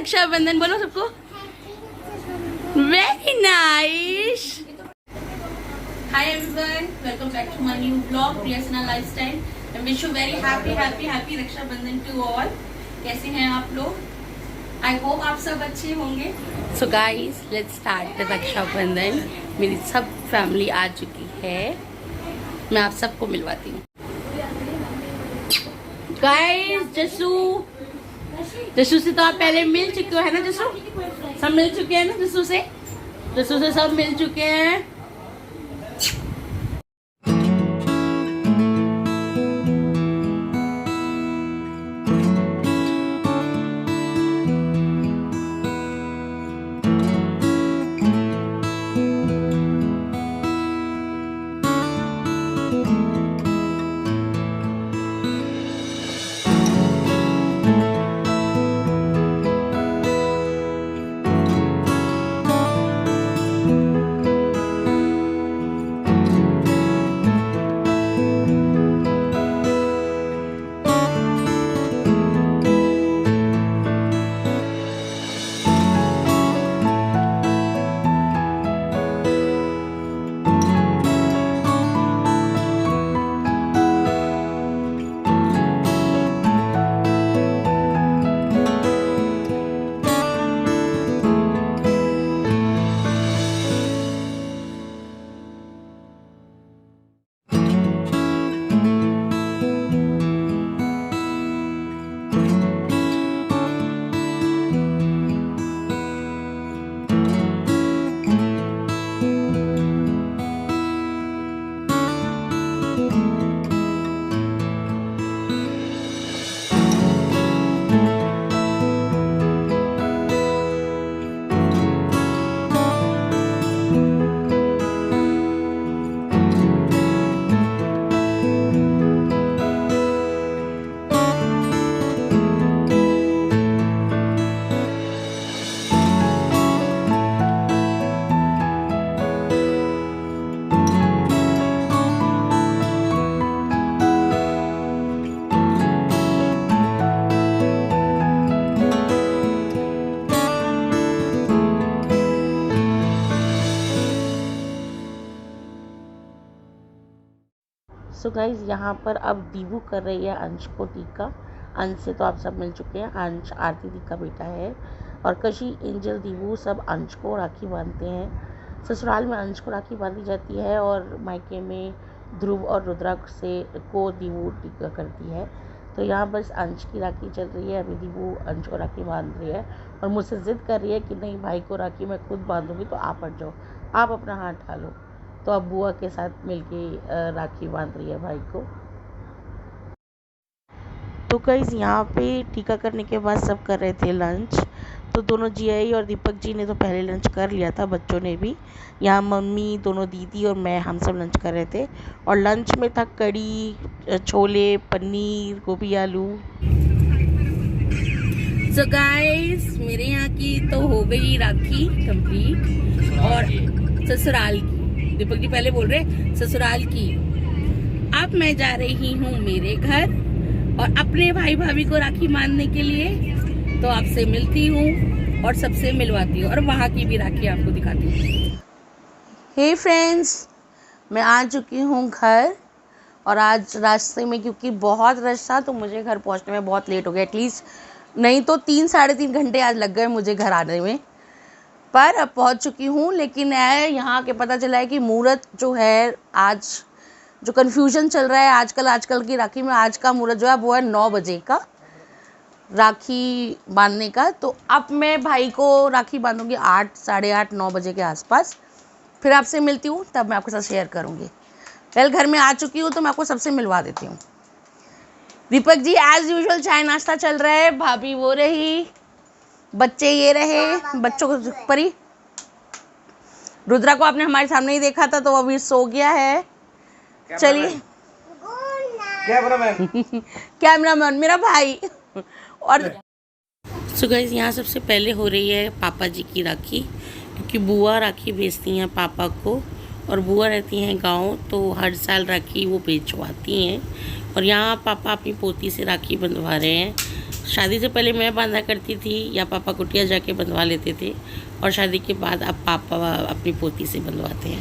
रक्षाबंधन बोलो सबको। Very nice. Hi everyone, welcome back to my new blog Priyasna lifestyle. I wish you very happy Rakshabandhan to all. कैसे हैं आप लोग? आई होप आप सब अच्छे होंगे। So guys, let's start the Raksha Bandhan. मेरी सब फैमिली आ चुकी है, मैं आप सबको मिलवाती हूँ। गाइस, जसू से तो आप पहले मिल चुके हो है ना? जसू सब मिल चुके हैं ना? जसू से सब मिल चुके हैं। सो गाइज, यहाँ पर अब दीबू कर रही है अंश को टीका। अंश से तो आप सब मिल चुके हैं। अंश आरती दी का बेटा है और कशी, एंजल, दीबू सब अंश को राखी बांधते हैं। ससुराल में अंश को राखी बांधी जाती है और मायके में ध्रुव और रुद्रा से को दीबू टीका करती है। तो यहाँ बस अंश की राखी चल रही है। अभी दीबू अंश को राखी बांध रही है और मुझसे ज़िद कर रही है कि नहीं भाई को राखी मैं खुद बांधूंगी, तो आप हट जाओ, आप अपना हाथ ढालो। तो अब बुआ के साथ मिलके राखी बांध रही है भाई को। तो गाइस, यहाँ पे टीका करने के बाद सब कर रहे थे लंच। तो दोनों जीआई और दीपक जी ने तो पहले लंच कर लिया था, बच्चों ने भी। यहाँ मम्मी, दोनों दीदी और मैं, हम सब लंच कर रहे थे। और लंच में था कड़ी, छोले, पनीर, गोभी आलू। सो गाइस, मेरे यहाँ की तो हो गई राखी कंप्लीट और ससुराल की, दीपक जी पहले बोल रहे ससुराल की। अब मैं जा रही हूँ मेरे घर और अपने भाई भाभी को राखी बांधने के लिए। तो आपसे मिलती हूँ और सबसे मिलवाती हूँ और वहाँ की भी राखी आपको दिखाती हूँ। हे फ्रेंड्स, मैं आ चुकी हूँ घर और आज रास्ते में क्योंकि बहुत रश था तो मुझे घर पहुँचने में बहुत लेट हो गया। एटलीस्ट नहीं तो 3-3.5 घंटे आज लग गए मुझे घर आने में, पर अब पहुंच चुकी हूँ। लेकिन यहाँ के पता चला है कि मुहूर्त जो है, आज जो कन्फ्यूजन चल रहा है आजकल की राखी में, आज का मुहूर्त जो है वो है 9 बजे का राखी बांधने का। तो अब मैं भाई को राखी बांधूंगी 8, 8:30, 9 बजे के आसपास। फिर आपसे मिलती हूँ, तब मैं आपके साथ शेयर करूँगी। वेल, घर में आ चुकी हूँ तो मैं आपको सबसे मिलवा देती हूँ। दीपक जी एज यूजुअल चाय नाश्ता चल रहा है, भाभी वो रही, बच्चे ये रहे, बच्चों को परी। रुद्रा को आपने हमारे सामने ही देखा था तो अभी सो गया है। चलिए, कैमरामैन मेरा भाई। और सो गाइस, यहाँ सबसे पहले हो रही है पापा जी की राखी, क्योंकि बुआ राखी भेजती हैं पापा को और बुआ रहती हैं गांव, तो हर साल राखी वो भेजवाती हैं। और यहाँ पापा अपनी पोती से राखी बंधवा रहे हैं। शादी से पहले मैं बांधा करती थी या पापा कुटिया जाके बंधवा लेते थे, और शादी के बाद अब पापा अपनी पोती से बंधवाते हैं।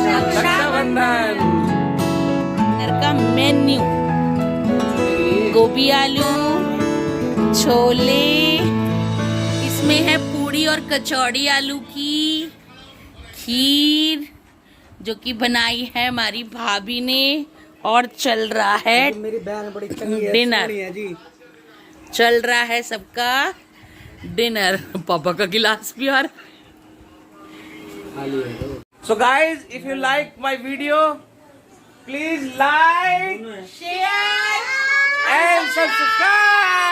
रक्षाबंधन घर का मेन्यू गोभी आलू, छोले, इसमें है पूड़ी और कचौड़ी आलू की, खीर जो कि बनाई है हमारी भाभी ने, और चल रहा है मेरी बहन बड़ी चंगी है, डिनर सोहनी है जी। चल रहा है सबका डिनर। पापा का गिलास भी और So guys, if you like my video, please like, share and subscribe.